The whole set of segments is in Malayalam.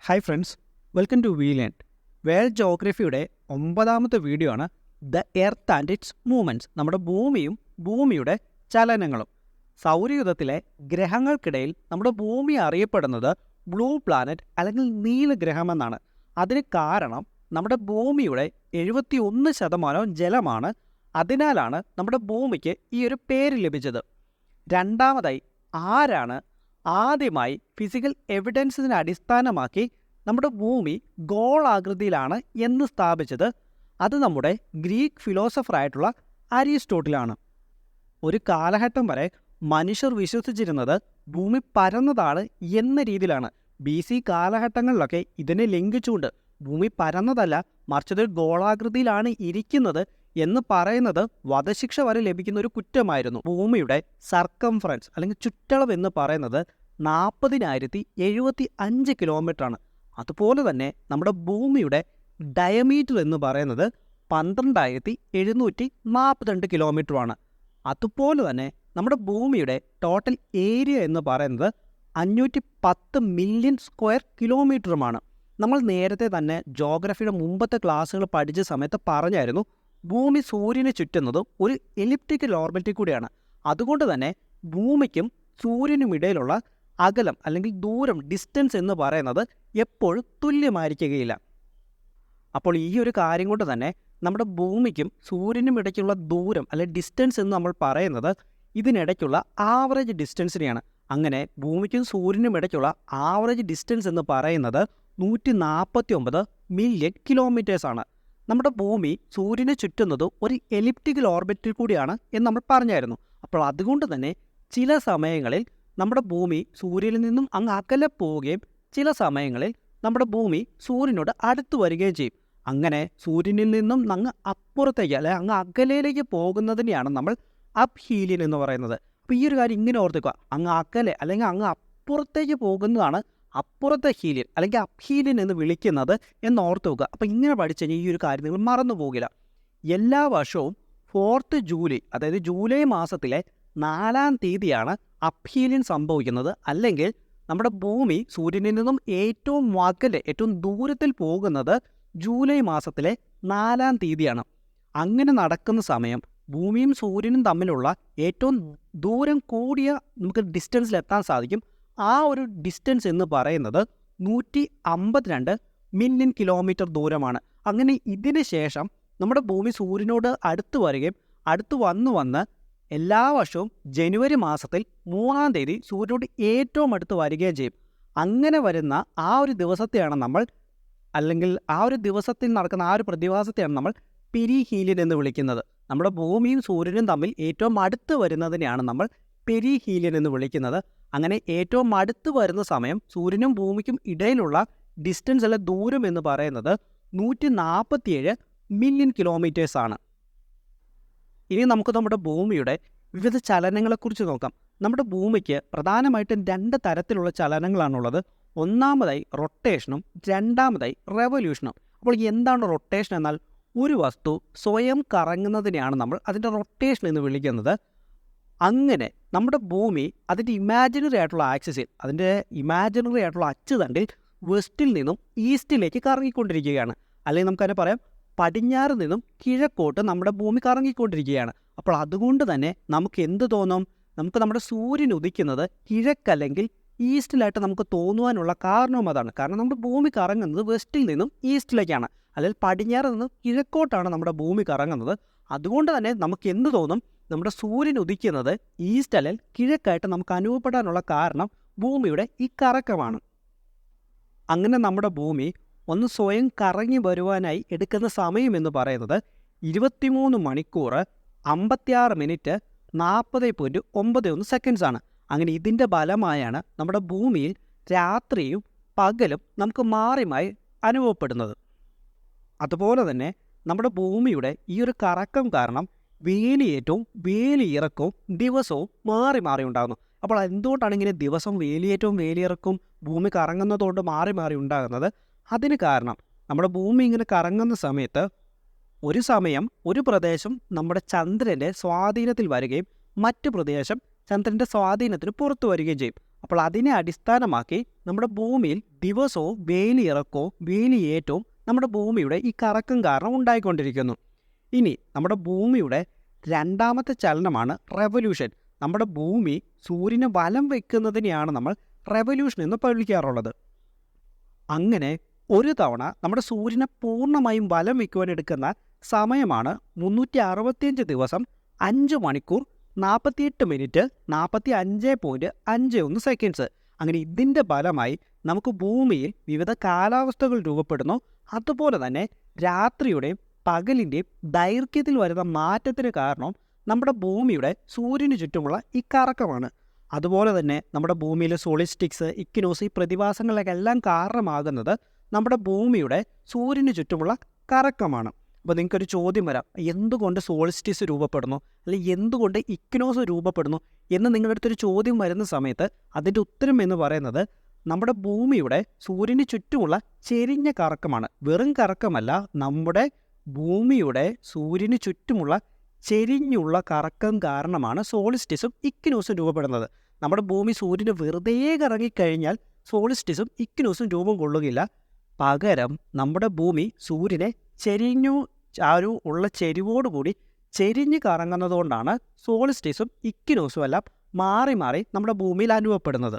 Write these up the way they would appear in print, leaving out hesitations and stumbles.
ഹായ് ഫ്രണ്ട്സ്, വെൽക്കം ടു വീലാൻഡ്. വേൾഡ് ജോഗ്രഫിയുടെ 9ാമത്തെ വീഡിയോ ആണ് the earth and its movements. നമ്മുടെ ഭൂമിയും ഭൂമിയുടെ ചലനങ്ങളും. സൗരയൂഥത്തിലെ ഗ്രഹങ്ങൾക്കിടയിൽ നമ്മുടെ ഭൂമി അറിയപ്പെടുന്നത് ബ്ലൂ പ്ലാനറ്റ് അല്ലെങ്കിൽ നീലഗ്രഹമെന്നാണ്. അതിന് കാരണം നമ്മുടെ ഭൂമിയുടെ 71% ജലമാണ്. അതിനാലാണ് നമ്മുടെ ഭൂമിക്ക് ഈ ഒരു പേര് ലഭിച്ചത്. രണ്ടാമതായി, ആരാണ് ആദ്യമായി ഫിസിക്കൽ എവിഡൻസിനെ അടിസ്ഥാനമാക്കി നമ്മുടെ ഭൂമി ഗോളാകൃതിയിലാണ് എന്ന് സ്ഥാപിച്ചത്? അത് നമ്മുടെ ഗ്രീക്ക് ഫിലോസഫറായിട്ടുള്ള അരിസ്റ്റോട്ടിലാണ്. ഒരു കാലഘട്ടം വരെ മനുഷ്യർ വിശ്വസിച്ചിരുന്നത് ഭൂമി പരന്നതാണ് എന്ന രീതിയിലാണ്. BC കാലഘട്ടങ്ങളിലൊക്കെ ഇതിനെ ലംഘിച്ചുകൊണ്ട് ഭൂമി പരന്നതല്ല, മറിച്ചത് ഗോളാകൃതിയിലാണ് ഇരിക്കുന്നത് എന്ന് പറയുന്നത് വധശിക്ഷ വരെ ലഭിക്കുന്ന ഒരു കുറ്റമായിരുന്നു. ഭൂമിയുടെ സർക്കംഫറൻസ് അല്ലെങ്കിൽ ചുറ്റളവ് എന്ന് പറയുന്നത് 40,075 കിലോമീറ്ററാണ്. അതുപോലെ തന്നെ നമ്മുടെ ഭൂമിയുടെ ഡയമീറ്റർ എന്ന് പറയുന്നത് 12,742 കിലോമീറ്ററുമാണ്. അതുപോലെ തന്നെ നമ്മുടെ ഭൂമിയുടെ ടോട്ടൽ ഏരിയ എന്ന് പറയുന്നത് 510 മില്യൺ സ്ക്വയർ കിലോമീറ്ററുമാണ്. നമ്മൾ നേരത്തെ തന്നെ ജോഗ്രഫിയുടെ മുമ്പത്തെ ക്ലാസ്സുകൾ പഠിച്ച സമയത്ത് പറഞ്ഞായിരുന്നു, ഭൂമി സൂര്യനെ ചുറ്റുന്നത് ഒരു എലിപ്റ്റിക്കൽ ഓർബിറ്റിൽ കൂടിയാണ്. അതുകൊണ്ട് തന്നെ ഭൂമിക്കും സൂര്യനും ഇടയിലുള്ള അകലം അല്ലെങ്കിൽ ദൂരം, ഡിസ്റ്റൻസ് എന്ന് പറയുന്നത് എപ്പോഴും തുല്യമായിരിക്കുകയില്ല. അപ്പോൾ ഈ ഒരു കാര്യം കൊണ്ട് തന്നെ നമ്മുടെ ഭൂമിക്കും സൂര്യനും ഇടയ്ക്കുള്ള ദൂരം അല്ലെങ്കിൽ ഡിസ്റ്റൻസ് എന്ന് നമ്മൾ പറയുന്നത് ഇതിനിടയ്ക്കുള്ള ആവറേജ് ഡിസ്റ്റൻസിനെയാണ്. അങ്ങനെ ഭൂമിക്കും സൂര്യനും ഇടയ്ക്കുള്ള ആവറേജ് ഡിസ്റ്റൻസ് എന്ന് പറയുന്നത് 149 മില്യൺ കിലോമീറ്റേഴ്സാണ്. നമ്മുടെ ഭൂമി സൂര്യനെ ചുറ്റുന്നത് ഒരു എലിപ്റ്റിക്കൽ ഓർബിറ്റിൽ കൂടിയാണ് എന്ന് നമ്മൾ പറഞ്ഞായിരുന്നു. അപ്പോൾ അതുകൊണ്ട് തന്നെ ചില സമയങ്ങളിൽ നമ്മുടെ ഭൂമി സൂര്യനിൽ നിന്നും അങ്ങ് അകലെ പോവുകയും ചില സമയങ്ങളിൽ നമ്മുടെ ഭൂമി സൂര്യനോട് അടുത്ത് വരികയും ചെയ്യും. അങ്ങനെ സൂര്യനിൽ നിന്നും അങ്ങ് അപ്പുറത്തേക്ക് അല്ലെങ്കിൽ അങ്ങ് അകലയിലേക്ക് പോകുന്നതിനെയാണ് നമ്മൾ അപ്ഹീലിയൻ എന്ന് പറയുന്നത്. അപ്പോൾ ഈ ഒരു കാര്യം ഇങ്ങനെ ഓർത്തുക, അങ്ങ് അകലെ അല്ലെങ്കിൽ അങ്ങ് അപ്പുറത്തേക്ക് പോകുന്നതാണ് അപ്പുറത്തെ ഹീലിയൻ അല്ലെങ്കിൽ അപ്ഹീലിയൻ എന്ന് വിളിക്കുന്നത് എന്ന് ഓർത്ത് വെക്കുക. അപ്പോൾ ഇങ്ങനെ പഠിച്ചു കഴിഞ്ഞാൽ ഈ ഒരു കാര്യം നിങ്ങൾ മറന്നു പോകില്ല. എല്ലാ വർഷവും 4th ജൂലൈ, അതായത് ജൂലൈ മാസത്തിലെ 4ാം തീയതിയാണ് അപ്ഹീലിയൻ സംഭവിക്കുന്നത്. അല്ലെങ്കിൽ നമ്മുടെ ഭൂമി സൂര്യനിൽ നിന്നും ഏറ്റവും അകലെ, ഏറ്റവും ദൂരത്തിൽ പോകുന്നത് ജൂലൈ മാസത്തിലെ 4ാം തീയതിയാണ്. അങ്ങനെ നടക്കുന്ന സമയം ഭൂമിയും സൂര്യനും തമ്മിലുള്ള ഏറ്റവും ദൂരം കൂടിയ നമുക്ക് ഡിസ്റ്റൻസിലെത്താൻ സാധിക്കും. ആ ഒരു ഡിസ്റ്റൻസ് എന്ന് പറയുന്നത് 152 മില്യൺ കിലോമീറ്റർ ദൂരമാണ്. അങ്ങനെ ഇതിന് ശേഷം നമ്മുടെ ഭൂമി സൂര്യനോട് അടുത്ത് വരികയും അടുത്ത് വന്ന് എല്ലാ വർഷവും ജനുവരി മാസത്തിൽ 3ാം തീയതി സൂര്യനോട് ഏറ്റവും അടുത്ത് വരികയും ചെയ്യും. അങ്ങനെ വരുന്ന ആ ഒരു ദിവസത്തെയാണ് നമ്മൾ, അല്ലെങ്കിൽ ആ ഒരു ദിവസത്തിൽ നടക്കുന്ന ആ ഒരു പ്രതിഭാസത്തെയാണ് നമ്മൾ പെരിഹീലിയൻ എന്ന് വിളിക്കുന്നത്. നമ്മുടെ ഭൂമിയും സൂര്യനും തമ്മിൽ ഏറ്റവും അടുത്ത് വരുന്നതിനെയാണ് നമ്മൾ പെരിഹീലിയൻ എന്ന് വിളിക്കുന്നത്. അങ്ങനെ ഏറ്റവും അടുത്ത് വരുന്ന സമയം സൂര്യനും ഭൂമിക്കും ഇടയിലുള്ള ഡിസ്റ്റൻസ് അല്ല ദൂരം എന്ന് പറയുന്നത് 147 മില്യൺ കിലോമീറ്റേഴ്സാണ്. ഇനി നമുക്ക് നമ്മുടെ ഭൂമിയുടെ വിവിധ ചലനങ്ങളെക്കുറിച്ച് നോക്കാം. നമ്മുടെ ഭൂമിക്ക് പ്രധാനമായിട്ടും 2 തരത്തിലുള്ള ചലനങ്ങളാണുള്ളത്. ഒന്നാമതായി റൊട്ടേഷനും രണ്ടാമതായി റെവല്യൂഷനും. അപ്പോൾ എന്താണ് റൊട്ടേഷൻ എന്നാൽ? ഒരു വസ്തു സ്വയം കറങ്ങുന്നതിനെയാണ് നമ്മൾ അതിൻ്റെ റൊട്ടേഷൻ എന്ന് വിളിക്കുന്നത്. അങ്ങനെ നമ്മുടെ ഭൂമി അതിൻ്റെ ഇമാജിനറി ആയിട്ടുള്ള ആക്സിസിൽ, അതിൻ്റെ ഇമാജിനറി ആയിട്ടുള്ള അച്ചുതണ്ടിൽ വെസ്റ്റിൽ നിന്നും ഈസ്റ്റിലേക്ക് കറങ്ങിക്കൊണ്ടിരിക്കുകയാണ്. അല്ലെങ്കിൽ നമുക്കതിനെ പറയാം, പടിഞ്ഞാറ് നിന്നും കിഴക്കോട്ട് നമ്മുടെ ഭൂമി കറങ്ങിക്കൊണ്ടിരിക്കുകയാണ്. അപ്പോൾ അതുകൊണ്ട് തന്നെ നമുക്ക് എന്ത് തോന്നും? നമുക്ക് നമ്മുടെ സൂര്യൻ ഉദിക്കുന്നത് കിഴക്കല്ലെങ്കിൽ ഈസ്റ്റിലായിട്ട് നമുക്ക് തോന്നുവാനുള്ള കാരണവും അതാണ്. കാരണം നമ്മുടെ ഭൂമി കറങ്ങുന്നത് വെസ്റ്റിൽ നിന്നും ഈസ്റ്റിലേക്കാണ്, അല്ലെങ്കിൽ പടിഞ്ഞാറ് നിന്നും കിഴക്കോട്ടാണ് നമ്മുടെ ഭൂമി കറങ്ങുന്നത്. അതുകൊണ്ട് തന്നെ നമുക്ക് എന്ത് തോന്നും? നമ്മുടെ സൂര്യൻ ഉദിക്കുന്നത് ഈസ്റ്റ് അല്ലെങ്കിൽ കിഴക്കായിട്ട് നമുക്ക് അനുഭവപ്പെടാനുള്ള കാരണം ഭൂമിയുടെ ഈ കറക്കമാണ്. അങ്ങനെ നമ്മുടെ ഭൂമി ഒന്ന് സ്വയം കറങ്ങി വരുവാനായി എടുക്കുന്ന സമയം എന്ന് പറയുന്നത് 23 മണിക്കൂർ 56 മിനിറ്റ് 40.91 സെക്കൻഡ്സ് ആണ്. അങ്ങനെ ഇതിൻ്റെ ഫലമായാണ് നമ്മുടെ ഭൂമിയിൽ രാത്രിയും പകലും നമുക്ക് മാറി അനുഭവപ്പെടുന്നത്. അതുപോലെ തന്നെ നമ്മുടെ ഭൂമിയുടെ ഈ ഒരു കറക്കം കാരണം വേലിയേറ്റവും വേലിയിറക്കവും ദിവസവും മാറി ഉണ്ടാകുന്നു. അപ്പോൾ എന്തുകൊണ്ടാണ് ഇങ്ങനെ ദിവസം വേലിയേറ്റവും വേലിയിറക്കവും ഭൂമി കറങ്ങുന്നതുകൊണ്ട് മാറി ഉണ്ടാകുന്നത്? അതിന് കാരണം നമ്മുടെ ഭൂമി ഇങ്ങനെ കറങ്ങുന്ന സമയത്ത് ഒരു സമയം ഒരു പ്രദേശം നമ്മുടെ ചന്ദ്രൻ്റെ സ്വാധീനത്തിൽ വരികയും മറ്റു പ്രദേശം ചന്ദ്രൻ്റെ സ്വാധീനത്തിന് പുറത്തു വരികയും ചെയ്യും. അപ്പോൾ അതിനെ അടിസ്ഥാനമാക്കി നമ്മുടെ ഭൂമിയിൽ ദിവസവും വേലിയിറക്കവും വേലിയേറ്റവും നമ്മുടെ ഭൂമിയുടെ ഈ കറക്കം കാരണം ഉണ്ടായിക്കൊണ്ടിരിക്കുന്നു. ഇനി നമ്മുടെ ഭൂമിയുടെ രണ്ടാമത്തെ ചലനമാണ് റെവല്യൂഷൻ. നമ്മുടെ ഭൂമി സൂര്യനെ വലം വയ്ക്കുന്നതിനെയാണ് നമ്മൾ റെവല്യൂഷൻ എന്ന് വിളിക്കാറുള്ളത്. അങ്ങനെ ഒരു തവണ നമ്മുടെ സൂര്യനെ പൂർണ്ണമായും വലം വയ്ക്കുവാൻ എടുക്കുന്ന സമയമാണ് 365 ദിവസം 5 മണിക്കൂർ 48 മിനിറ്റ് 45.51 സെക്കൻഡ്സ്. അങ്ങനെ ഇതിൻ്റെ ഫലമായി നമുക്ക് ഭൂമിയിൽ വിവിധ കാലാവസ്ഥകൾ രൂപപ്പെടുന്നു. അതുപോലെ തന്നെ രാത്രിയുടെയും പകലിൻ്റെയും ദൈർഘ്യത്തിൽ വരുന്ന മാറ്റത്തിന് കാരണം നമ്മുടെ ഭൂമിയുടെ സൂര്യന് ചുറ്റുമുള്ള ഈ കറക്കമാണ്. അതുപോലെ തന്നെ നമ്മുടെ ഭൂമിയിലെ സോളിസ്റ്റിക്സ്, ഇക്വിനോക്സ്, ഈ പ്രതിഭാസങ്ങളിലെല്ലാം കാരണമാകുന്നത് നമ്മുടെ ഭൂമിയുടെ സൂര്യന് ചുറ്റുമുള്ള കറക്കമാണ്. അപ്പോൾ നിങ്ങൾക്കൊരു ചോദ്യം വരാം, എന്തുകൊണ്ട് സോളിസ്റ്റിക്സ് രൂപപ്പെടുന്നു, അല്ലെങ്കിൽ എന്തുകൊണ്ട് ഇക്വിനോക്സ് രൂപപ്പെടുന്നു എന്ന് നിങ്ങളുടെ അടുത്തൊരു ചോദ്യം വരുന്ന സമയത്ത് അതിൻ്റെ ഉത്തരം എന്ന് പറയുന്നത് നമ്മുടെ ഭൂമിയുടെ സൂര്യന് ചുറ്റുമുള്ള ചെരിഞ്ഞ കറക്കമാണ്. വെറും കറക്കമല്ല, നമ്മുടെ ഭൂമിയുടെ സൂര്യന് ചുറ്റുമുള്ള ചെരിഞ്ഞുള്ള കറക്കം കാരണമാണ് സോളിസ്റ്റിക്സും ഇക്വിനോക്സും രൂപപ്പെടുന്നത്. നമ്മുടെ ഭൂമി സൂര്യന് വെറുതെ കറങ്ങിക്കഴിഞ്ഞാൽ സോളിസ്റ്റിക്സും ഇക്വിനോക്സും രൂപം കൊള്ളുകയില്ല. പകരം നമ്മുടെ ഭൂമി സൂര്യനെ ഉള്ള ചെരിവോടുകൂടി ചെരിഞ്ഞ് കറങ്ങുന്നതുകൊണ്ടാണ് സോളിസ്റ്റിക്സും ഇക്വിനോക്സും എല്ലാം മാറി മാറി നമ്മുടെ ഭൂമിയിൽ അനുഭവപ്പെടുന്നത്.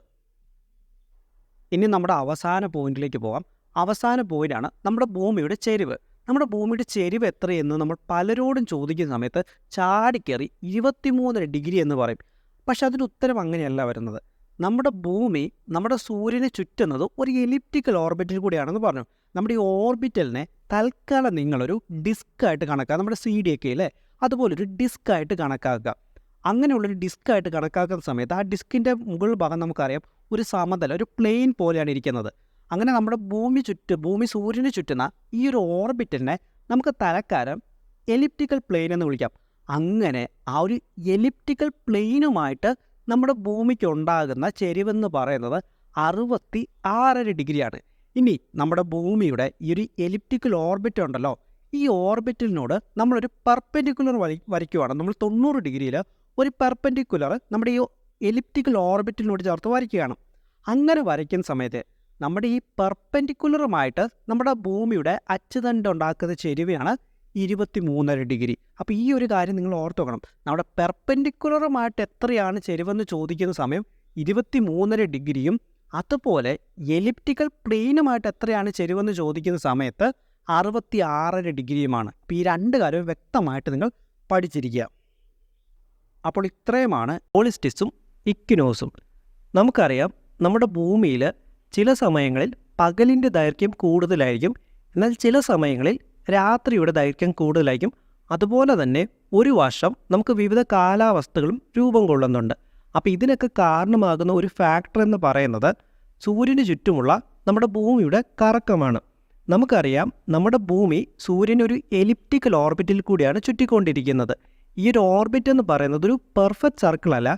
ഇനി നമ്മുടെ അവസാന പോയിന്റിലേക്ക് പോകാം. അവസാന പോയിന്റാണ് നമ്മുടെ ഭൂമിയുടെ ചെരിവ്. നമ്മുടെ ഭൂമിയുടെ ചെരിവ് എത്രയെന്ന് നമ്മൾ പലരോടും ചോദിക്കുന്ന സമയത്ത് ചാടിക്കേറി 23 ഡിഗ്രി എന്ന് പറയും. പക്ഷെ അതിൻ്റെ ഉത്തരം അങ്ങനെയല്ല വരുന്നത്. നമ്മുടെ ഭൂമി നമ്മുടെ സൂര്യനെ ചുറ്റുന്നത് ഒരു എലിപ്റ്റിക്കൽ ഓർബിറ്റിൽ കൂടിയാണെന്ന് പറഞ്ഞു. നമ്മുടെ ഈ ഓർബിറ്റലിനെ തൽക്കാലം നിങ്ങളൊരു ഡിസ്ക്കായിട്ട് കണക്കാക്കുക. നമ്മുടെ CDയൊക്കെ അല്ലേ, അതുപോലൊരു ഡിസ്ക്കായിട്ട് കണക്കാക്കുക. അങ്ങനെയുള്ളൊരു ഡിസ്ക്കായിട്ട് കണക്കാക്കുന്ന സമയത്ത് ആ ഡിസ്കിൻ്റെ മുകൾ ഭാഗം നമുക്കറിയാം ഒരു സമതല, ഒരു പ്ലെയിൻ പോലെയാണ് ഇരിക്കുന്നത്. അങ്ങനെ നമ്മുടെ ഭൂമി സൂര്യന് ചുറ്റുന്ന ഈ ഒരു ഓർബിറ്റലിനെ നമുക്ക് തൽക്കാലം എലിപ്റ്റിക്കൽ പ്ലെയിൻ എന്ന് വിളിക്കാം. അങ്ങനെ ആ ഒരു എലിപ്റ്റിക്കൽ പ്ലെയിനുമായിട്ട് നമ്മുടെ ഭൂമിക്ക് ഉണ്ടാകുന്ന ചെരിവെന്ന് പറയുന്നത് 66.5 ഡിഗ്രിയാണ്. ഇനി നമ്മുടെ ഭൂമിയുടെ ഈ ഒരു എലിപ്റ്റിക്കൽ ഓർബിറ്റ് ഉണ്ടല്ലോ, ഈ ഓർബിറ്റലിനോട് നമ്മളൊരു പെർപെൻഡിക്കുലർ വരയ്ക്കുവാണ്. നമ്മൾ 90 ഡിഗ്രിയിൽ ഒരു പെർപെൻഡിക്കുലർ നമ്മുടെ ഈ എലിപ്റ്റിക്കൽ ഓർബിറ്റലിനോട് ചേർത്ത് വരയ്ക്കുകയാണ്. അങ്ങനെ വരയ്ക്കുന്ന സമയത്ത് നമ്മുടെ ഈ പെർപെൻഡിക്കുലറുമായിട്ട് നമ്മുടെ ഭൂമിയുടെ അച്ചുതണ്ട് ഉണ്ടാക്കുന്ന ചെരിവാണ് 23.5 ഡിഗ്രി. അപ്പോൾ ഈ ഒരു കാര്യം നിങ്ങൾ ഓർത്ത് വെക്കണം. നമ്മുടെ പെർപെൻഡിക്കുലറുമായിട്ട് എത്രയാണ് ചെരിവെന്ന് ചോദിക്കുന്ന സമയം 23.5 ഡിഗ്രിയും, അതുപോലെ എലിപ്റ്റിക്കൽ പ്ലെയിനുമായിട്ട് എത്രയാണ് ചെരിവെന്ന് ചോദിക്കുന്ന സമയത്ത് 66.5 ഡിഗ്രിയുമാണ്. അപ്പോൾ ഈ രണ്ട് കാര്യവും വ്യക്തമായിട്ട് നിങ്ങൾ പഠിച്ചിരിക്കുക. അപ്പോൾ ഇത്രയുമാണ് സോളിസ്റ്റിക്സും ഇക്വിനോക്സും. നമുക്കറിയാം നമ്മുടെ ഭൂമിയിൽ ചില സമയങ്ങളിൽ പകലിൻ്റെ ദൈർഘ്യം കൂടുതലായിരിക്കും, എന്നാൽ ചില സമയങ്ങളിൽ രാത്രിയുടെ ദൈർഘ്യം കൂടുതലായിരിക്കും. അതുപോലെ തന്നെ ഒരു വർഷം നമുക്ക് വിവിധ കാലാവസ്ഥകളും രൂപം കൊള്ളുന്നുണ്ട്. അപ്പോൾ ഇതിനൊക്കെ കാരണമാകുന്ന ഒരു ഫാക്ടർ എന്ന് പറയുന്നത് സൂര്യന് ചുറ്റുമുള്ള നമ്മുടെ ഭൂമിയുടെ കറക്കമാണ്. നമുക്കറിയാം നമ്മുടെ ഭൂമി സൂര്യനൊരു എലിപ്റ്റിക്കൽ ഓർബിറ്റിൽ കൂടിയാണ് ചുറ്റിക്കൊണ്ടിരിക്കുന്നത്. ഈ ഒരു ഓർബിറ്റ് എന്ന് പറയുന്നത് ഒരു പെർഫെക്റ്റ് സർക്കിൾ അല്ല,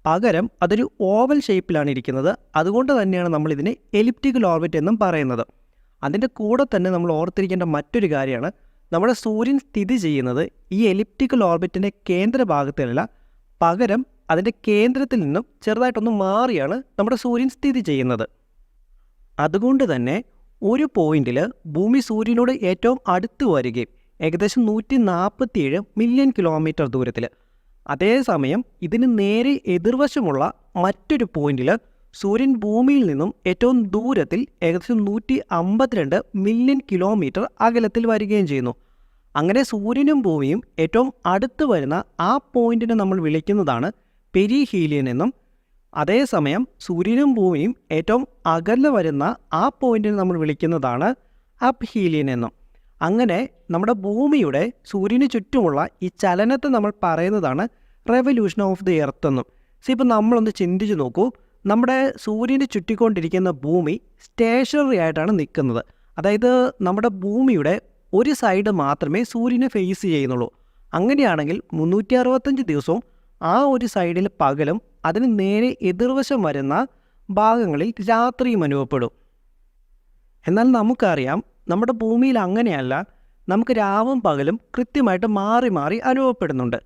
പകരം അതൊരു ഓവൽ ഷേപ്പിലാണ് ഇരിക്കുന്നത്. അതുകൊണ്ട് തന്നെയാണ് നമ്മളിതിനെ എലിപ്റ്റിക്കൽ ഓർബിറ്റ് എന്നും പറയുന്നത്. അതിൻ്റെ കൂടെ തന്നെ നമ്മൾ ഓർത്തിരിക്കേണ്ട മറ്റൊരു കാര്യമാണ്, നമ്മുടെ സൂര്യൻ സ്ഥിതി ചെയ്യുന്നത് ഈ എലിപ്റ്റിക്കൽ ഓർബിറ്റിൻ്റെ കേന്ദ്രഭാഗത്തിലല്ല, പകരം അതിൻ്റെ കേന്ദ്രത്തിൽ നിന്നും ചെറുതായിട്ടൊന്ന് മാറിയാണ് നമ്മുടെ സൂര്യൻ സ്ഥിതി ചെയ്യുന്നത്. അതുകൊണ്ട് തന്നെ ഒരു പോയിന്റിൽ ഭൂമി സൂര്യനോട് ഏറ്റവും അടുത്ത് വരികയും ഏകദേശം 147 മില്യൺ കിലോമീറ്റർ ദൂരത്തിൽ, അതേസമയം ഇതിന് നേരെ എതിർവശമുള്ള മറ്റൊരു പോയിന്റിൽ സൂര്യൻ ഭൂമിയിൽ നിന്നും ഏറ്റവും ദൂരത്തിൽ ഏകദേശം 152 മില്യൺ കിലോമീറ്റർ അകലത്തിൽ വരികയും ചെയ്യുന്നു. അങ്ങനെ സൂര്യനും ഭൂമിയും ഏറ്റവും അടുത്ത് വരുന്ന ആ പോയിന്റിനെ നമ്മൾ വിളിക്കുന്നതാണ് പെരിഹീലിയൻ എന്നും, അതേസമയം സൂര്യനും ഭൂമിയും ഏറ്റവും അകലെ വരുന്ന ആ പോയിന്റിനെ നമ്മൾ വിളിക്കുന്നതാണ് അപ്ഹീലിയൻ എന്നും. അങ്ങനെ നമ്മുടെ ഭൂമിയുടെ സൂര്യന് ചുറ്റുമുള്ള ഈ ചലനത്തെ നമ്മൾ പറയുന്നതാണ് റെവല്യൂഷൻ ഓഫ് ദി എർത്ത് എന്നും. ഇപ്പം നമ്മളൊന്ന് ചിന്തിച്ച് നോക്കൂ, നമ്മുടെ സൂര്യന് ചുറ്റിക്കൊണ്ടിരിക്കുന്ന ഭൂമി സ്റ്റേഷനറി ആയിട്ടാണ് നിൽക്കുന്നത്. അതായത് നമ്മുടെ ഭൂമിയുടെ ഒരു സൈഡ് മാത്രമേ സൂര്യനെ ഫേസ് ചെയ്യുന്നുള്ളൂ. അങ്ങനെയാണെങ്കിൽ 365 ദിവസവും ആ ഒരു സൈഡിൽ പകലും അതിന് നേരെ എതിർവശം വരുന്ന ഭാഗങ്ങളിൽ രാത്രിയും അനുഭവപ്പെടും. എന്നാൽ നമുക്കറിയാം നമ്മുടെ ഭൂമിയിൽ അങ്ങനെയല്ല, നമുക്ക് രാവും പകലും കൃത്യമായിട്ട് മാറി മാറി അനുഭവപ്പെടുന്നുണ്ട്.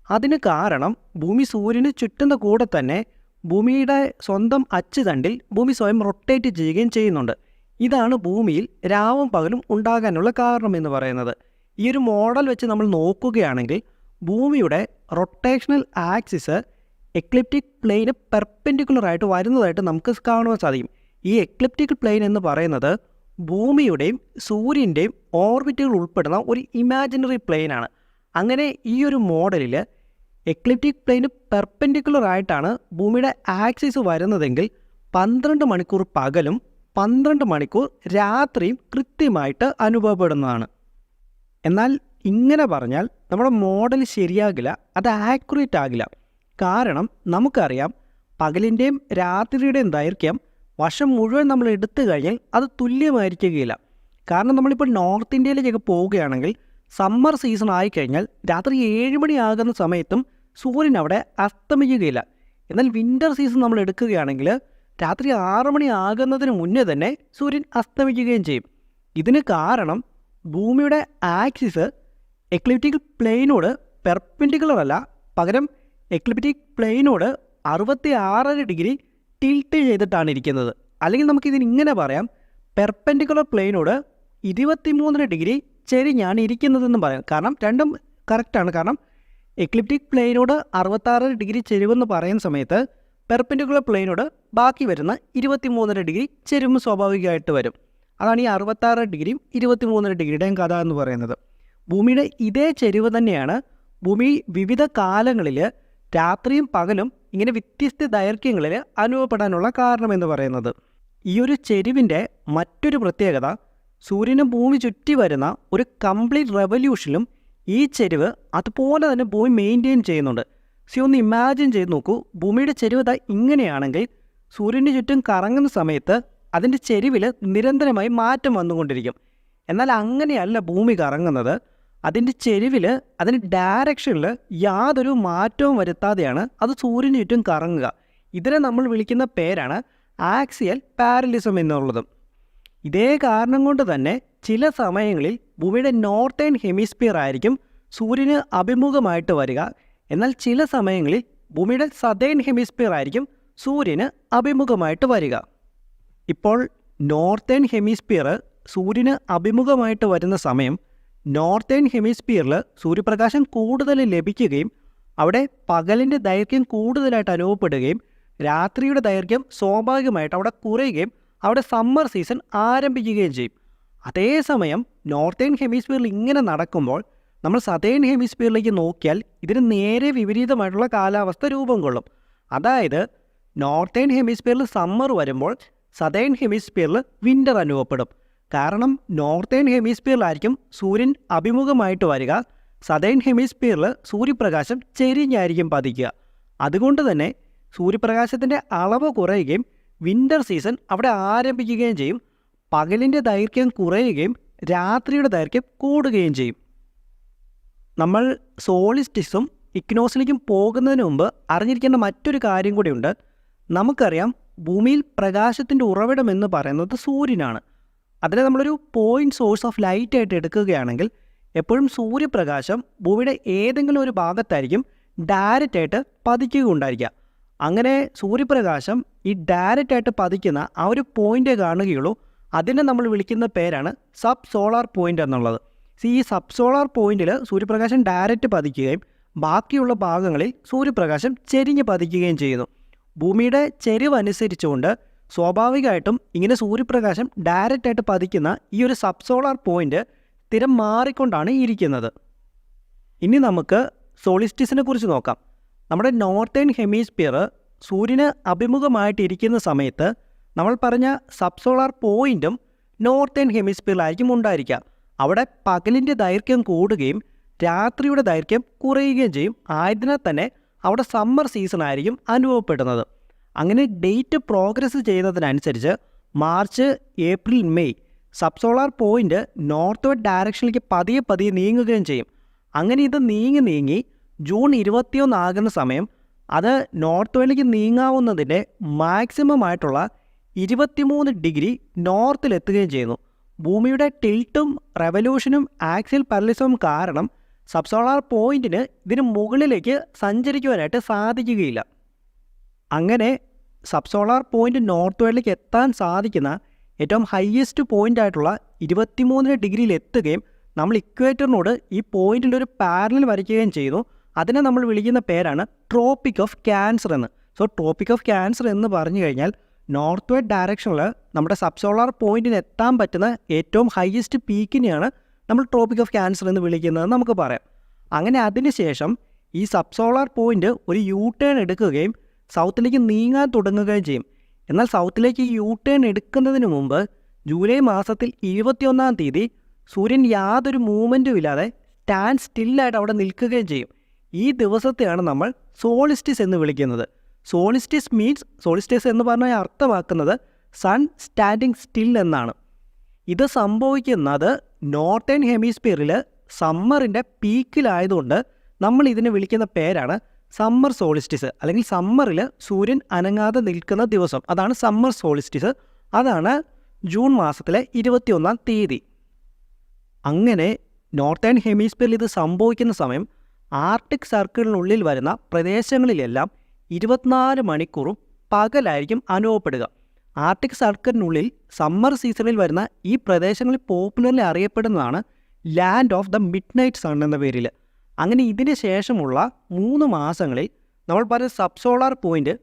അതിന് കാരണം ഭൂമി സൂര്യന് ചുറ്റുന്ന കൂടെ തന്നെ ഭൂമിയുടെ സ്വന്തം അച്ചുതണ്ടിൽ ഭൂമി സ്വയം റൊട്ടേറ്റ് ചെയ്യുകയും ചെയ്യുന്നുണ്ട്. ഇതാണ് ഭൂമിയിൽ രാവും പകലും ഉണ്ടാകാനുള്ള കാരണം എന്ന് പറയുന്നത്. ഈ ഒരു മോഡൽ വെച്ച് നമ്മൾ നോക്കുകയാണെങ്കിൽ ഭൂമിയുടെ റൊട്ടേഷണൽ ആക്സിസ് എക്ലിപ്റ്റിക് പ്ലെയിന് പെർപെൻഡിക്കുലറായിട്ട് വരുന്നതായിട്ട് നമുക്ക് കാണുവാൻ സാധിക്കും. ഈ എക്ലിപ്റ്റിക് പ്ലെയിൻ എന്ന് പറയുന്നത് ഭൂമിയുടെയും സൂര്യൻ്റെയും ഓർബിറ്റുകൾ ഉൾപ്പെടുന്ന ഒരു ഇമാജിനറി പ്ലെയിനാണ്. അങ്ങനെ ഈ ഒരു മോഡലിൽ എക്ലിപ്റ്റിക് പ്ലെയിന് പെർപെൻഡിക്കുലറായിട്ടാണ് ഭൂമിയുടെ ആക്സിസ് വരുന്നതെങ്കിൽ 12 മണിക്കൂർ പകലും 12 മണിക്കൂർ രാത്രിയും കൃത്യമായിട്ട് അനുഭവപ്പെടുന്നതാണ്. എന്നാൽ ഇങ്ങനെ പറഞ്ഞാൽ നമ്മുടെ മോഡൽ ശരിയാകില്ല, അത് ആക്യുറേറ്റ് ആകില്ല. കാരണം നമുക്കറിയാം പകലിൻ്റെയും രാത്രിയുടെയും ദൈർഘ്യം വർഷം മുഴുവൻ നമ്മൾ എടുത്തു കഴിഞ്ഞാൽ അത് തുല്യമായിരിക്കുകയില്ല. കാരണം നമ്മളിപ്പോൾ നോർത്ത് ഇന്ത്യയിലേക്കൊക്കെ പോവുകയാണെങ്കിൽ സമ്മർ സീസൺ ആയിക്കഴിഞ്ഞാൽ രാത്രി 7 മണിയാകുന്ന സമയത്തും സൂര്യൻ അവിടെ അസ്തമിക്കുകയില്ല. എന്നാൽ വിൻ്റർ സീസൺ നമ്മൾ എടുക്കുകയാണെങ്കിൽ രാത്രി 6 മണി ആകുന്നതിന് മുന്നേ തന്നെ സൂര്യൻ അസ്തമിക്കുകയും ചെയ്യും. ഇതിന് കാരണം ഭൂമിയുടെ ആക്സിസ് എക്ലിപ്റ്റിക് പ്ലെയിനോട് പെർപെൻഡിക്കുലർ അല്ല, പകരം എക്ലിപ്റ്റിക് പ്ലെയിനോട് 66 ഡിഗ്രി ടിൽറ്റ് ചെയ്തിട്ടാണ് ഇരിക്കുന്നത്. അല്ലെങ്കിൽ നമുക്കിതിന് ഇങ്ങനെ പറയാം, പെർപെൻഡിക്കുലർ പ്ലെയിനോട് 23 ഡിഗ്രി ചെരിഞ്ഞാണ് ഇരിക്കുന്നതെന്ന് പറയാം. കാരണം രണ്ടും കറക്റ്റാണ്. കാരണം എക്ലിപ്റ്റിക് പ്ലെയിനോട് 66 ഡിഗ്രി ചെരിവെന്ന് പറയുന്ന സമയത്ത് പെർപെൻഡിക്കുലർ പ്ലെയിനോട് ബാക്കി വരുന്ന 23 ഡിഗ്രി ചെരിവ് സ്വാഭാവികമായിട്ട് വരും. അതാണ് ഈ 66 ഡിഗ്രിയും 23 ഡിഗ്രിയുടെയും കഥ എന്ന് പറയുന്നത്. ഭൂമിയുടെ ഇതേ ചെരിവ് തന്നെയാണ് ഭൂമി വിവിധ കാലങ്ങളിൽ രാത്രിയും പകലും ഇങ്ങനെ വ്യത്യസ്ത ദൈർഘ്യങ്ങളിൽ അനുഭവപ്പെടാനുള്ള കാരണമെന്ന് പറയുന്നത്. ഈ ഒരു ചെരിവിൻ്റെ മറ്റൊരു പ്രത്യേകത സൂര്യനും ഭൂമി ചുറ്റി വരുന്ന ഒരു കംപ്ലീറ്റ് റെവല്യൂഷനിലും ഈ ചെരിവ് അതുപോലെ തന്നെ ഭൂമി മെയിൻറ്റെയിൻ ചെയ്യുന്നുണ്ട്. ഒന്ന് ഇമാജിൻ ചെയ്ത് നോക്കൂ, ഭൂമിയുടെ ചെരിവ് ഇങ്ങനെയാണെങ്കിൽ സൂര്യന് ചുറ്റും കറങ്ങുന്ന സമയത്ത് അതിൻ്റെ ചെരിവിൽ നിരന്തരമായി മാറ്റം വന്നുകൊണ്ടിരിക്കും. എന്നാൽ അങ്ങനെയല്ല ഭൂമി കറങ്ങുന്നത്. അതിൻ്റെ ചെരിവിൽ അതിൻ്റെ ഡയറക്ഷനിൽ യാതൊരു മാറ്റവും വരുത്താതെയാണ് അത് സൂര്യന് ചുറ്റും കറങ്ങുക. ഇതിനെ നമ്മൾ വിളിക്കുന്ന പേരാണ് ആക്സിയൽ പാരലിസം എന്നുള്ളതും. ഇതേ കാരണം കൊണ്ട് തന്നെ ചില സമയങ്ങളിൽ ഭൂമിയുടെ നോർത്തേൺ ഹെമിസ്ഫിയർ ആയിരിക്കും സൂര്യന് അഭിമുഖമായിട്ട് വരിക. എന്നാൽ ചില സമയങ്ങളിൽ ഭൂമിയുടെ സതേൺ ഹെമിസ്ഫിയർ ആയിരിക്കും സൂര്യന് അഭിമുഖമായിട്ട് വരിക. ഇപ്പോൾ നോർത്തേൺ ഹെമിസ്ഫിയർ സൂര്യന് അഭിമുഖമായിട്ട് വരുന്ന സമയം നോർത്തേൺ ഹെമിസ്ഫിയറിൽ സൂര്യപ്രകാശം കൂടുതൽ ലഭിക്കുകയും അവിടെ പകലിൻ്റെ ദൈർഘ്യം കൂടുതലായിട്ട് അനുഭവപ്പെടുകയും രാത്രിയുടെ ദൈർഘ്യം സ്വാഭാവികമായിട്ട് അവിടെ കുറയുകയും അവിടെ സമ്മർ സീസൺ ആരംഭിക്കുകയും ചെയ്യും. അതേസമയം നോർത്തേൺ ഹെമിസ്ഫിയറിൽ ഇങ്ങനെ നടക്കുമ്പോൾ നമ്മൾ സതേൺ ഹെമിസ്ഫിയറിലേക്ക് നോക്കിയാൽ ഇതിന് നേരെ വിപരീതമായിട്ടുള്ള കാലാവസ്ഥ രൂപം കൊള്ളും. അതായത് നോർത്തേൺ ഹെമിസ്ഫിയറിൽ സമ്മർ വരുമ്പോൾ സതേൺ ഹെമിസ്ഫിയറിൽ വിൻ്റർ അനുഭവപ്പെടും. കാരണം നോർത്തേൺ ഹെമിസ്ഫിയറിലായിരിക്കും സൂര്യൻ അഭിമുഖമായിട്ട് വരിക, സതേൺ ഹെമിസ്ഫിയറിൽ സൂര്യപ്രകാശം ചെരിഞ്ഞായിരിക്കും പതിക്കുക. അതുകൊണ്ട് തന്നെ സൂര്യപ്രകാശത്തിൻ്റെ അളവ് കുറയുകയും വിൻ്റർ സീസൺ അവിടെ ആരംഭിക്കുകയും ചെയ്യും. പകലിൻ്റെ ദൈർഘ്യം കുറയുകയും രാത്രിയുടെ ദൈർഘ്യം കൂടുകയും ചെയ്യും. നമ്മൾ സോളിസ്റ്റിക്സും ഇക്നോസിലേക്കും പോകുന്നതിന് മുമ്പ് അറിഞ്ഞിരിക്കേണ്ട മറ്റൊരു കാര്യം കൂടിയുണ്ട്. നമുക്കറിയാം ഭൂമിയിൽ പ്രകാശത്തിൻ്റെ ഉറവിടം എന്ന് പറയുന്നത് സൂര്യനാണ്. അതിനെ നമ്മളൊരു പോയിൻറ്റ് സോഴ്സ് ഓഫ് ലൈറ്റ് ആയിട്ട് എടുക്കുകയാണെങ്കിൽ എപ്പോഴും സൂര്യപ്രകാശം ഭൂമിയുടെ ഏതെങ്കിലും ഒരു ഭാഗത്തായിരിക്കും ഡയറക്റ്റായിട്ട് പതിക്കുകയുണ്ടായിരിക്കുക. അങ്ങനെ സൂര്യപ്രകാശം ഈ ഡയറക്റ്റായിട്ട് പതിക്കുന്ന ആ ഒരു പോയിൻ്റേ കാണുകയുള്ളൂ. അതിനെ നമ്മൾ വിളിക്കുന്ന പേരാണ് സബ് സോളാർ പോയിൻ്റ് എന്നുള്ളത്. ഈ സബ് സോളാർ പോയിന്റിൽ സൂര്യപ്രകാശം ഡയറക്റ്റ് പതിക്കുകയും ബാക്കിയുള്ള ഭാഗങ്ങളിൽ സൂര്യപ്രകാശം ചെരിഞ്ഞ് പതിക്കുകയും ചെയ്യുന്നു. ഭൂമിയുടെ ചെരിവ് അനുസരിച്ചുകൊണ്ട് സ്വാഭാവികമായിട്ടും ഇങ്ങനെ സൂര്യപ്രകാശം ഡയറക്റ്റായിട്ട് പതിക്കുന്ന ഈ ഒരു സബ് സോളാർ പോയിന്റ് സ്ഥിരം മാറിക്കൊണ്ടാണ് ഇരിക്കുന്നത്. ഇനി നമുക്ക് സോളിസ്റ്റിസിനെ കുറിച്ച് നോക്കാം. നമ്മുടെ നോർത്തേൺ ഹെമിസ്ഫിയർ സൂര്യന് അഭിമുഖമായിട്ട് ഇരിക്കുന്ന സമയത്ത് നമ്മൾ പറഞ്ഞ സബ് സോളാർ പോയിന്റും നോർത്തേൺ ഹെമിസ്ഫിയറിലായിരിക്കും ഉണ്ടായിരിക്കുക. അവിടെ പകലിൻ്റെ ദൈർഘ്യം കൂടുകയും രാത്രിയുടെ ദൈർഘ്യം കുറയുകയും ചെയ്യും. ആയതിനാൽ തന്നെ അവിടെ സമ്മർ സീസൺ ആയിരിക്കും അനുഭവപ്പെടുന്നത്. അങ്ങനെ ഡേറ്റ് പ്രോഗ്രസ് ചെയ്യുന്നതിനനുസരിച്ച് March, April, May sub solar point north west ഡയറക്ഷനിലേക്ക് പതിയെ പതിയെ നീങ്ങുകയും ചെയ്യും. അങ്ങനെ ഇത് നീങ്ങി ജൂൺ 21 ആകുന്ന സമയം അത് നോർത്ത് വെസ്റ്റിലേക്ക് നീങ്ങാവുന്നതിൻ്റെ മാക്സിമം ആയിട്ടുള്ള 23 ഡിഗ്രി നോർത്തിലെത്തുകയും ചെയ്യുന്നു. ഭൂമിയുടെ ടിൽട്ടും റെവല്യൂഷനും ആക്സിയൽ പാരലിസവും കാരണം സബ് സോളാർ പോയിന്റിന് ഇതിന് മുകളിലേക്ക് സഞ്ചരിക്കുവാനായിട്ട് സാധിക്കുകയില്ല. അങ്ങനെ സബ്സോളാർ പോയിൻ്റ് നോർത്ത് വേർഡിലേക്ക് എത്താൻ സാധിക്കുന്ന ഏറ്റവും ഹയസ്റ്റ് പോയിൻ്റ് ആയിട്ടുള്ള 23 ഡിഗ്രിയിൽ എത്തുകയും നമ്മൾ ഇക്വേറ്ററിനോട് ഈ പോയിന്റിൻ്റെ ഒരു പാരലൽ വരയ്ക്കുകയും ചെയ്തു. അതിനെ നമ്മൾ വിളിക്കുന്ന പേരാണ് ട്രോപ്പിക് ഓഫ് ക്യാൻസർ എന്ന്. സോ ട്രോപ്പിക് ഓഫ് ക്യാൻസർ എന്ന് പറഞ്ഞു കഴിഞ്ഞാൽ നോർത്ത് വേർഡ് ഡയറക്ഷനിൽ നമ്മുടെ സബ്സോളാർ പോയിന്റിന് എത്താൻ പറ്റുന്ന ഏറ്റവും ഹയസ്റ്റ് പീക്കിനെയാണ് നമ്മൾ ട്രോപ്പിക് ഓഫ് ക്യാൻസർ എന്ന് വിളിക്കുന്നത് നമുക്ക് പറയാം. അങ്ങനെ അതിനുശേഷം ഈ സബ്സോളാർ പോയിന്റ് ഒരു യൂ ടേൺ എടുക്കുകയും സൗത്തിലേക്ക് നീങ്ങാൻ തുടങ്ങുകയും ചെയ്യും. എന്നാൽ സൗത്തിലേക്ക് ഈ യൂ ടേൺ എടുക്കുന്നതിന് മുമ്പ് ജൂലൈ മാസത്തിൽ 21-ാം തീയതി സൂര്യൻ യാതൊരു മൂവ്മെൻറ്റും ഇല്ലാതെ സ്റ്റാൻഡ് സ്റ്റില്ലായിട്ട് അവിടെ നിൽക്കുകയും ചെയ്യും. ഈ ദിവസത്തെയാണ് നമ്മൾ സോളിസ്റ്റിസ് എന്ന് വിളിക്കുന്നത്. സോളിസ്റ്റിസ് എന്ന് പറഞ്ഞാൽ അർത്ഥമാക്കുന്നത് സൺ സ്റ്റാൻഡിങ് സ്റ്റിൽ എന്നാണ്. ഇത് സംഭവിക്കുന്നത് നോർത്തേൺ ഹെമിസ്ഫിയറിൽ സമ്മറിൻ്റെ പീക്കിലായതുകൊണ്ട് നമ്മൾ ഇതിനെ വിളിക്കുന്ന പേരാണ് സമ്മർ സോളിസ്റ്റിസ്, അല്ലെങ്കിൽ സമ്മറിൽ സൂര്യൻ അനങ്ങാതെ നിൽക്കുന്ന ദിവസം. അതാണ് സമ്മർ സോളിസ്റ്റിസ്. അതാണ് ജൂൺ മാസത്തിലെ 21-ാം തീയതി. അങ്ങനെ നോർത്തേൺ ഹെമിസ്ഫിയറിൽ ഇത് സംഭവിക്കുന്ന സമയം ആർട്ടിക് സർക്കിളിനുള്ളിൽ വരുന്ന പ്രദേശങ്ങളിലെല്ലാം 24 മണിക്കൂറും പകലായിരിക്കും അനുഭവപ്പെടുക. ആർട്ടിക് സർക്കിളിനുള്ളിൽ സമ്മർ സീസണിൽ വരുന്ന ഈ പ്രദേശങ്ങളിൽ പോപ്പുലർലി അറിയപ്പെടുന്നതാണ് land of the midnight sun എന്ന പേരിൽ. അങ്ങനെ ഇതിന് ശേഷമുള്ള 3 മാസങ്ങളിൽ നമ്മൾ പറയുന്ന സബ്സോളാർ പോയിന്റ്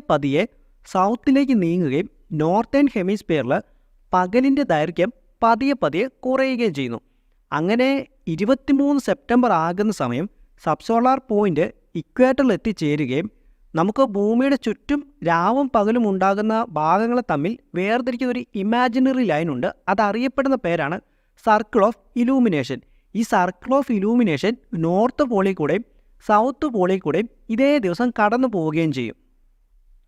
പതിയെ സൗത്തിലേക്ക് നീങ്ങുകയും നോർത്തേൺ ഹെമിസ്ഫിയറിൽ പകലിൻ്റെ ദൈർഘ്യം പതിയെ കുറയുകയും ചെയ്യുന്നു. അങ്ങനെ 23 സെപ്റ്റംബർ ആകുന്ന സമയം സബ്സോളാർ പോയിന്റ് ഇക്വേറ്ററിൽ എത്തിച്ചേരുകയും നമുക്ക് ഭൂമിയുടെ ചുറ്റും രാവും പകലും ഉണ്ടാകുന്ന ഭാഗങ്ങളെ തമ്മിൽ വേർതിരിക്കുന്ന ഒരു ഇമാജിനറി ലൈനുണ്ട്. അതറിയപ്പെടുന്ന പേരാണ് സർക്കിൾ ഓഫ് ഇലൂമിനേഷൻ. ഈ സർക്കിൾ ഓഫ് ഇലൂമിനേഷൻ നോർത്ത് പോളിൽ കൂടെയും സൗത്ത് പോളിൽ കൂടെയും ഇതേ ദിവസം കടന്നു പോവുകയും ചെയ്യും.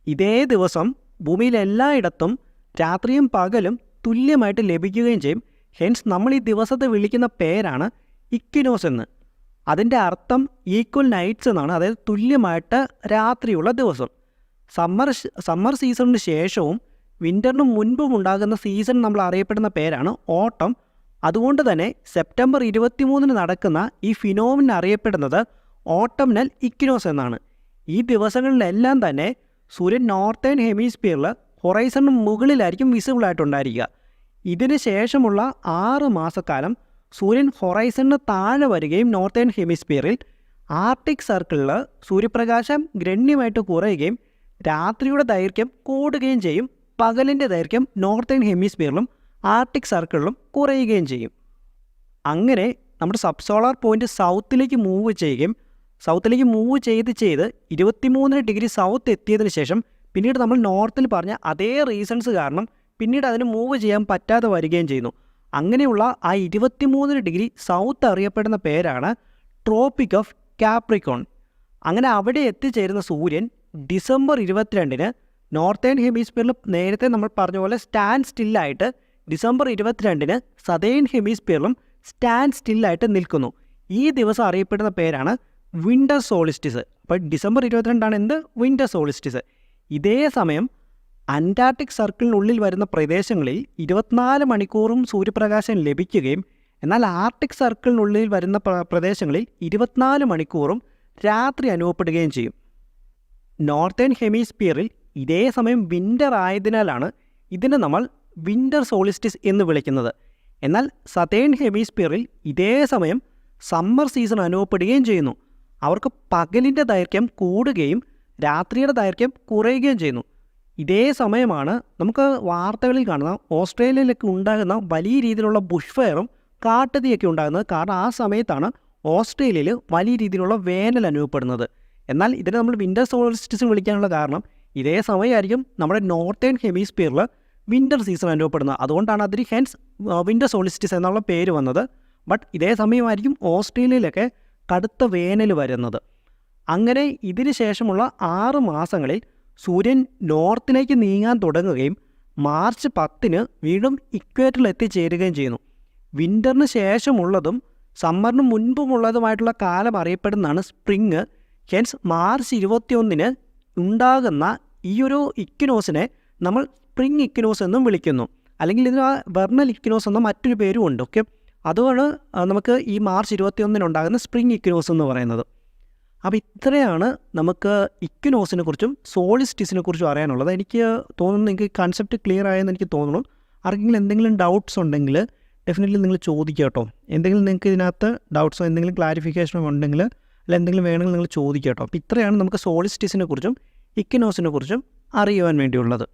ഇതേ ദിവസം ഭൂമിയിൽ എല്ലായിടത്തും രാത്രിയും പകലും തുല്യമായിട്ട് ലഭിക്കുകയും ചെയ്യും. ഹെൻസ് നമ്മൾ ഈ ദിവസത്തെ വിളിക്കുന്ന പേരാണ് ഇക്വിനോസ് എന്ന്. അതിൻ്റെ അർത്ഥം ഈക്വൽ നൈറ്റ്സ് എന്നാണ്, അതായത് തുല്യമായിട്ട് രാത്രിയുള്ള ദിവസം. സമ്മർ സീസണിന് ശേഷവും വിൻ്ററിന് മുൻപും ഉണ്ടാകുന്ന സീസൺ നമ്മൾ അറിയപ്പെടുന്ന പേരാണ് ഓട്ടം. അതുകൊണ്ട് തന്നെ സെപ്റ്റംബർ 23-ന് നടക്കുന്ന ഈ ഫിനോമിന അറിയപ്പെടുന്നത് ഓട്ടംനൽ ഇക്വിനോസ് എന്നാണ്. ഈ ദിവസങ്ങളിലെല്ലാം തന്നെ സൂര്യൻ നോർത്തേൺ ഹെമിസ്ഫിയറിൽ ഹൊറൈസണിന് മുകളിലായിരിക്കും വിസിബിളായിട്ടുണ്ടായിരിക്കുക. ഇതിന് ശേഷമുള്ള 6 മാസക്കാലം സൂര്യൻ ഹൊറൈസണിന് താഴെ വരികയും നോർത്തേൺ ഹെമിസ്ഫിയറിൽ ആർട്ടിക് സർക്കിളിൽ സൂര്യപ്രകാശം ഗണ്യമായിട്ട് കുറയുകയും രാത്രിയുടെ ദൈർഘ്യം കൂടുകയും ചെയ്യും. പകലിൻ്റെ ദൈർഘ്യം നോർത്തേൺ ഹെമിസ്ഫിയറിലും ആർട്ടിക് സർക്കിളിലും കുറയുകയും ചെയ്യും. അങ്ങനെ നമ്മുടെ സബ്സോളാർ പോയിന്റ് സൗത്തിലേക്ക് മൂവ് ചെയ്ത് 23 ഡിഗ്രി സൗത്ത് എത്തിയതിന് ശേഷം പിന്നീട് നമ്മൾ നോർത്തിൽ പറഞ്ഞ അതേ റീസൺസ് കാരണം പിന്നീട് അതിന് മൂവ് ചെയ്യാൻ പറ്റാതെ വരികയും ചെയ്യുന്നു. അങ്ങനെയുള്ള ആ 23 ഡിഗ്രി സൗത്ത് അറിയപ്പെടുന്ന പേരാണ് ട്രോപ്പിക് ഓഫ് കാപ്രിക്കോൺ. അങ്ങനെ അവിടെ എത്തിച്ചേരുന്ന സൂര്യൻ ഡിസംബർ 22-ന് നോർത്തേൺ ഹെമിസ്ഫിയറിൽ നേരത്തെ നമ്മൾ പറഞ്ഞ പോലെ സ്റ്റാൻഡ് സ്റ്റില്ലായിട്ട് ഡിസംബർ 22-ന് സതേൺ ഹെമിസ്ഫിയറിലും സ്റ്റാൻഡ് സ്റ്റില്ലായിട്ട് നിൽക്കുന്നു. ഈ ദിവസം അറിയപ്പെടുന്ന പേരാണ് വിൻ്റർ സോളിസ്റ്റിസ്. അപ്പോൾ ഡിസംബർ 22 എന്ത്? Winter solstice. ഇതേ സമയം അന്റാർട്ടിക് സർക്കിളിനുള്ളിൽ വരുന്ന പ്രദേശങ്ങളിൽ 24 മണിക്കൂറും സൂര്യപ്രകാശം ലഭിക്കുകയും എന്നാൽ ആർട്ടിക് സർക്കിളിനുള്ളിൽ വരുന്ന പ്രദേശങ്ങളിൽ 24 മണിക്കൂറും രാത്രി അനുഭവപ്പെടുകയും ചെയ്യും. നോർത്തേൺ ഹെമിസ്ഫിയറിൽ ഇതേ സമയം വിൻ്റർ ആയതിനാലാണ് ഇതിനെ നമ്മൾ വിൻ്റർ സോളിസ്റ്റിസ് എന്ന് വിളിക്കുന്നത്. എന്നാൽ സതേൺ ഹെമിസ്ഫിയറിൽ ഇതേ സമയം സമ്മർ സീസൺ അനുഭവപ്പെടുകയും ചെയ്യുന്നു. അവർക്ക് പകലിൻ്റെ ദൈർഘ്യം കൂടുകയും രാത്രിയുടെ ദൈർഘ്യം കുറയുകയും ചെയ്യുന്നു. ഇതേ സമയമാണ് നമുക്ക് വാർത്തകളിൽ കാണുന്ന ഓസ്ട്രേലിയയിലൊക്കെ ഉണ്ടാകുന്ന വലിയ രീതിയിലുള്ള ബുഷ് ഫയറും കാട്ടുതീയൊക്കെ ഉണ്ടാകുന്നത്. കാരണം ആ സമയത്താണ് ഓസ്ട്രേലിയയിൽ വലിയ രീതിയിലുള്ള വേനൽ അനുഭവപ്പെടുന്നത്. എന്നാൽ ഇതിനെ നമ്മൾ വിൻ്റർ സോളിസ്റ്റിസ് വിളിക്കാനുള്ള കാരണം ഇതേ സമയമായിരിക്കും നമ്മുടെ നോർത്തേൺ ഹെമിസ്ഫിയറിൽ വിൻ്റർ സീസൺ അനുഭവപ്പെടുന്നത്. അതുകൊണ്ടാണ് അതിന് ഹെൻസ് വിൻ്റർ സോളിസ്റ്റിസ് എന്നുള്ള പേര് വന്നത്. ബട്ട് ഇതേ സമയമായിരിക്കും ഓസ്ട്രേലിയയിലൊക്കെ കടുത്ത വേനൽ വരുന്നത്. അങ്ങനെ ഇതിന് ശേഷമുള്ള 6 മാസങ്ങളിൽ സൂര്യൻ നോർത്തിലേക്ക് നീങ്ങാൻ തുടങ്ങുകയും മാർച്ച് 10-ന് വീണ്ടും ഇക്വേറ്ററിൽ എത്തിച്ചേരുകയും ചെയ്യുന്നു. വിൻ്ററിന് ശേഷമുള്ളതും സമ്മറിന് മുൻപുമുള്ളതുമായിട്ടുള്ള കാലം അറിയപ്പെടുന്നതാണ് സ്പ്രിങ്. ഹെൻസ് മാർച്ച് 21-ന് ഉണ്ടാകുന്ന ഈ ഒരു ഇക്വിനോസിനെ നമ്മൾ സ്പ്രിങ് ഇക്വിനോസ് എന്നും വിളിക്കുന്നു. അല്ലെങ്കിൽ ഇതിന് വെർണൽ ഇക്വിനോസ് എന്ന മറ്റൊരു പേരും ഉണ്ട്. ഓക്കെ, അതുമാണ് നമുക്ക് ഈ മാർച്ച് 21-ന് ഉണ്ടാകുന്ന സ്പ്രിങ് ഇക്വിനോസ് എന്ന് പറയുന്നത്. അപ്പോൾ ഇത്രയാണ് നമുക്ക് ഇക്വിനോക്സിനെ കുറിച്ചും സോളിസ്റ്റിസിനെ കുറിച്ചും അറിയാനുള്ളത്. എനിക്ക് തോന്നുന്നു നിങ്ങൾക്ക് കൺസെപ്റ്റ് ക്ലിയർ ആയെന്ന് എനിക്ക് തോന്നുന്നു. ആർക്കെങ്കിലും എന്തെങ്കിലും ഡൗട്ട്സ് ഉണ്ടെങ്കിൽ ഡെഫിനറ്റ്ലി നിങ്ങൾ ചോദിക്കുക കേട്ടോ. എന്തെങ്കിലും നിങ്ങൾക്ക് ഇതിനകത്ത് ഡൗട്ട്സോ എന്തെങ്കിലും ക്ലാരിഫിക്കേഷനോ ഉണ്ടെങ്കിൽ അല്ലെങ്കിൽ എന്തെങ്കിലും വേണമെങ്കിൽ നിങ്ങൾ ചോദിക്കുക കേട്ടോ. അപ്പോൾ ഇത്രയാണ് നമുക്ക് സോളിസ്റ്റിസിനെ കുറിച്ചും ഇക്വിനോക്സിനെ കുറിച്ചും അറിയുവാൻ വേണ്ടിയുള്ളത്.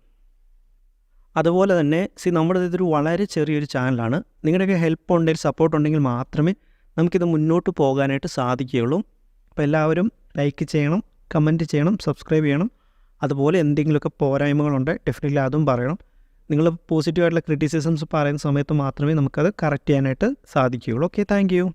അതുപോലെ തന്നെ നമ്മുടെ ഇതൊരു വളരെ ചെറിയൊരു ചാനലാണ്. നിങ്ങളുടെയൊക്കെ ഹെൽപ്പ് ഉണ്ടെങ്കിൽ സപ്പോർട്ട് ഉണ്ടെങ്കിൽ മാത്രമേ നമുക്കിത് മുന്നോട്ട് പോകാനായിട്ട് സാധിക്കുകയുള്ളൂ. അപ്പോൾ എല്ലാവരും ലൈക്ക് ചെയ്യണം, കമൻറ്റ് ചെയ്യണം, സബ്സ്ക്രൈബ് ചെയ്യണം. അതുപോലെ എന്തെങ്കിലുമൊക്കെ പോരായ്മകളുണ്ട് ഡെഫിനറ്റ്ലി അതും പറയണം. നിങ്ങൾ പോസിറ്റീവായിട്ടുള്ള ക്രിറ്റിസിസംസ് പറയുന്ന സമയത്ത് മാത്രമേ നമുക്കത് കറക്റ്റ് ചെയ്യാനായിട്ട് സാധിക്കുകയുള്ളൂ. Okay, thank you.